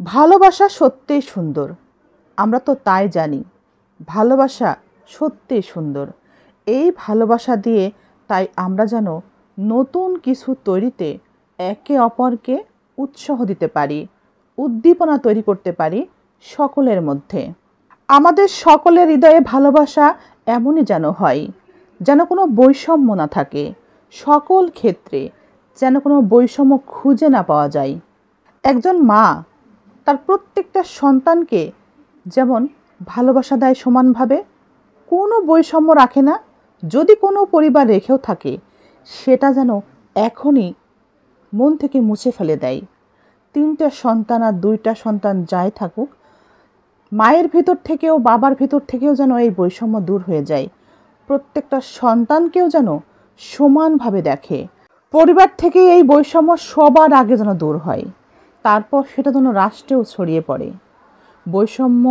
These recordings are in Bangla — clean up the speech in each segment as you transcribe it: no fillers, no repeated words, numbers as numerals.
ভালোবাসা সত্যিই সুন্দর। আমরা তো তাই জানি। ভালোবাসা সত্যিই সুন্দর। এই ভালোবাসা দিয়ে তাই আমরা যেন নতুন কিছু তৈরিতে একে অপরকে উৎসাহ দিতে পারি, উদ্দীপনা তৈরি করতে পারি সকলের মধ্যে। আমাদের সকলের হৃদয়ে ভালোবাসা এমনই যেন হয়, যেন কোনো বৈষম্য না থাকে, সকল ক্ষেত্রে যেন কোনো বৈষম্য খুঁজে না পাওয়া যায়। একজন মা তার প্রত্যেকটা সন্তানকে যেমন ভালোবাসা দেয় সমানভাবে, কোনো বৈষম্য রাখে না। যদি কোনো পরিবার রেখেও থাকে সেটা যেন এখনই মন থেকে মুছে ফেলে দেয়। 3টা সন্তান আর 2টা সন্তান যাই থাকুক, মায়ের ভিতর থেকেও বাবার ভিতর থেকেও যেন এই বৈষম্য দূর হয়ে যায়। প্রত্যেকটা সন্তানকেও যেন সমানভাবে দেখে। পরিবার থেকে এই বৈষম্য সবার আগে যেন দূর হয়, তারপর সেটা যেন রাষ্ট্রেও ছড়িয়ে পড়ে। বৈষম্য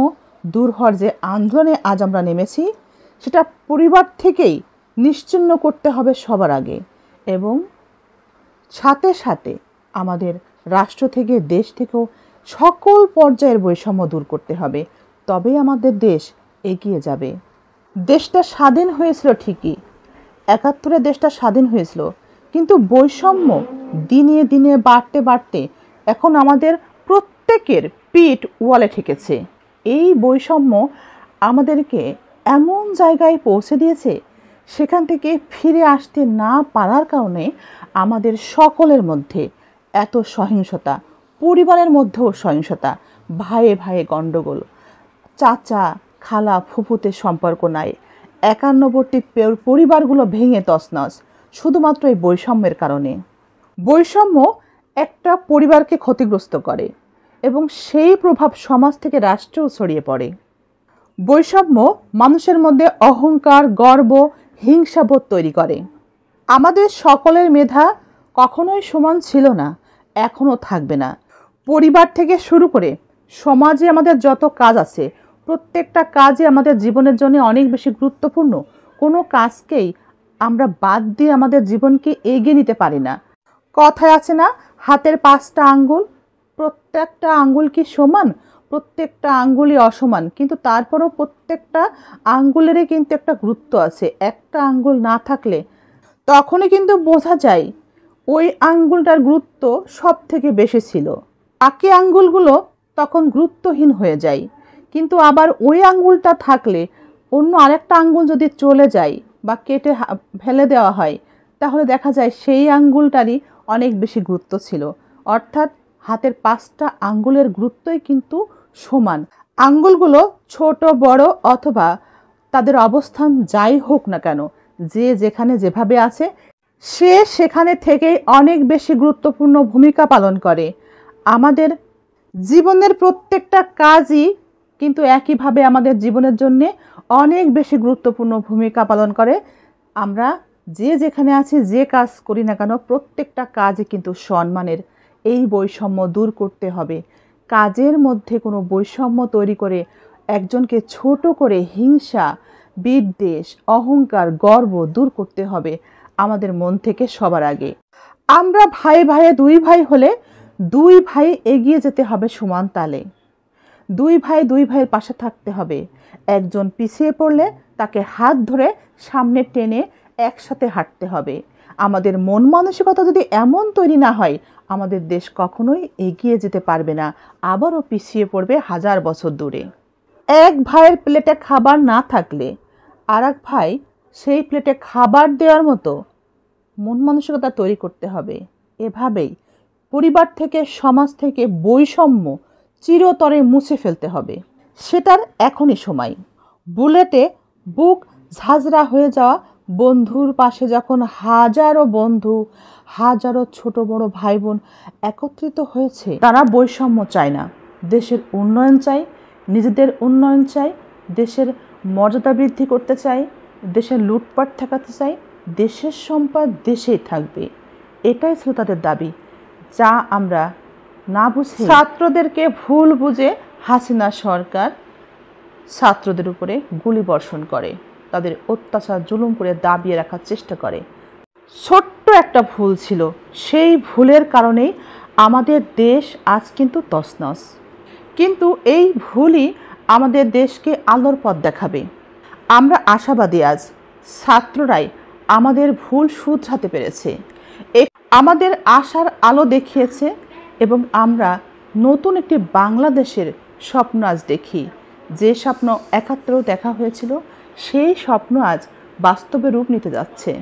দূর হওয়ার যে আন্দোলনে আজ আমরা নেমেছি, সেটা পরিবার থেকেই নিশ্চিহ্ন করতে হবে সবার আগে, এবং সাথে সাথে আমাদের রাষ্ট্র থেকে, দেশ থেকেও সকল পর্যায়ের বৈষম্য দূর করতে হবে। তবেই আমাদের দেশ এগিয়ে যাবে। দেশটা স্বাধীন হয়েছিল ঠিকই, 71-এ দেশটা স্বাধীন হয়েছিল, কিন্তু বৈষম্য দিনে দিনে বাড়তে বাড়তে এখন আমাদের প্রত্যেকের পিঠ ওয়ালে ঠেকেছে। এই বৈষম্য আমাদেরকে এমন জায়গায় পৌঁছে দিয়েছে, সেখান থেকে ফিরে আসতে না পারার কারণে আমাদের সকলের মধ্যে এত সহিংসতা, পরিবারের মধ্যেও সহিংসতা, ভাইয়ে ভাইয়ে গণ্ডগোল, চাচা খালা ফুফুতে সম্পর্ক নাই, 91টি পরিবারগুলো ভেঙে তছনছ শুধুমাত্র এই বৈষম্যের কারণে। বৈষম্য একটা পরিবারকে ক্ষতিগ্রস্ত করে এবং সেই প্রভাব সমাজ থেকে রাষ্ট্রেও ছড়িয়ে পড়ে। বৈষম্য মানুষের মধ্যে অহংকার, গর্ব, হিংসাবোধ তৈরি করে। আমাদের সকলের মেধা কখনোই সমান ছিল না, এখনও থাকবে না। পরিবার থেকে শুরু করে সমাজে আমাদের যত কাজ আছে, প্রত্যেকটা কাজই আমাদের জীবনের জন্য অনেক বেশি গুরুত্বপূর্ণ। কোনো কাজকেই আমরা বাদ দিয়ে আমাদের জীবনকে এগিয়ে নিতে পারি না। কথায় আছে না, হাতের 5টা আঙ্গুল, প্রত্যেকটা আঙ্গুল কি সমান? প্রত্যেকটা আঙ্গুলই অসমান, কিন্তু তারপরও প্রত্যেকটা আঙ্গুলেরই কিন্তু একটা গুরুত্ব আছে। একটা আঙ্গুল না থাকলে তখনই কিন্তু বোঝা যায় ওই আঙ্গুলটার গুরুত্ব সব থেকে বেশি ছিল। বাকি আঙ্গুলগুলো তখন গুরুত্বহীন হয়ে যায়। কিন্তু আবার ওই আঙ্গুলটা থাকলে অন্য আরেকটা আঙ্গুল যদি চলে যায় বা কেটে ফেলে দেওয়া হয়, তাহলে দেখা যায় সেই আঙ্গুলটারই অনেক বেশি গুরুত্ব ছিল। অর্থাৎ হাতের 5টা আঙ্গুলের গুরুত্বই কিন্তু সমান। আঙ্গুলগুলো ছোট বড় অথবা তাদের অবস্থান যাই হোক না কেন, যে যেখানে যেভাবে আছে সে সেখানে থেকেই অনেক বেশি গুরুত্বপূর্ণ ভূমিকা পালন করে। আমাদের জীবনের প্রত্যেকটা কাজই কিন্তু একইভাবে আমাদের জীবনের জন্যে অনেক বেশি গুরুত্বপূর্ণ ভূমিকা পালন করে। আমরা যে যেখানে আছি, যে কাজ করি না কেন, প্রত্যেকটা কাজই কিন্তু সম্মানের। এই বৈষম্য দূর করতে হবে। কাজের মধ্যে কোনো বৈষম্য তৈরি করে একজনকে ছোট করে হিংসা, বিদ্বেষ, অহংকার, গর্ব দূর করতে হবে আমাদের মন থেকে সবার আগে। আমরা ভাই ভাইয়ে 2 ভাই হলে 2 ভাই এগিয়ে যেতে হবে সমান তালে। 2 ভাই 2 ভাইয়ের পাশে থাকতে হবে। একজন পিছিয়ে পড়লে তাকে হাত ধরে সামনে টেনে একসাথে হাঁটতে হবে। আমাদের মন মানসিকতা যদি এমন তৈরি না হয়, আমাদের দেশ কখনোই এগিয়ে যেতে পারবে না, আবারও পিছিয়ে পড়বে 1000 বছর দূরে। এক ভাইয়ের প্লেটে খাবার না থাকলে আর এক ভাই সেই প্লেটে খাবার দেওয়ার মতো মন মানসিকতা তৈরি করতে হবে। এভাবেই পরিবার থেকে, সমাজ থেকে বৈষম্য চিরতরে মুছে ফেলতে হবে। সেটার এখনই সময়। বুলেটে বুক ঝাঁঝরা হয়ে যাওয়া বন্ধুর পাশে যখন হাজারো বন্ধু, হাজারো ছোট বড় ভাই বোন একত্রিত হয়েছে, তারা বৈষম্য চায় না, দেশের উন্নয়ন চায়, নিজেদের উন্নয়ন চায়, দেশের মর্যাদা বৃদ্ধি করতে চায়, দেশের লুটপাট ঠেকাতে চায়, দেশের সম্পদ দেশেই থাকবে, এটাই ছিল তাদের দাবি। যা আমরা না বুঝে ছাত্রদেরকে ভুল বুঝে হাসিনা সরকার ছাত্রদের উপরে গুলি বর্ষণ করে, তাদের অত্যাচার জুলুম করে দাবিয়ে রাখার চেষ্টা করে। ছোট্ট একটা ভুল ছিল, সেই ভুলের কারণেই আমাদের দেশ আজ কিন্তু তছনছ। কিন্তু এই ভুলই আমাদের দেশকে আলোর পথ দেখাবে। আমরা আশাবাদী আজ ছাত্ররাই আমাদের ভুল শুধরাতে পেরেছে, আমাদের আশার আলো দেখিয়েছে এবং আমরা নতুন একটি বাংলাদেশের স্বপ্ন আজ দেখি। যে স্বপ্ন ৭১-এও দেখা হয়েছিল সেই স্বপ্ন আজ বাস্তবে রূপ নিতে যাচ্ছে।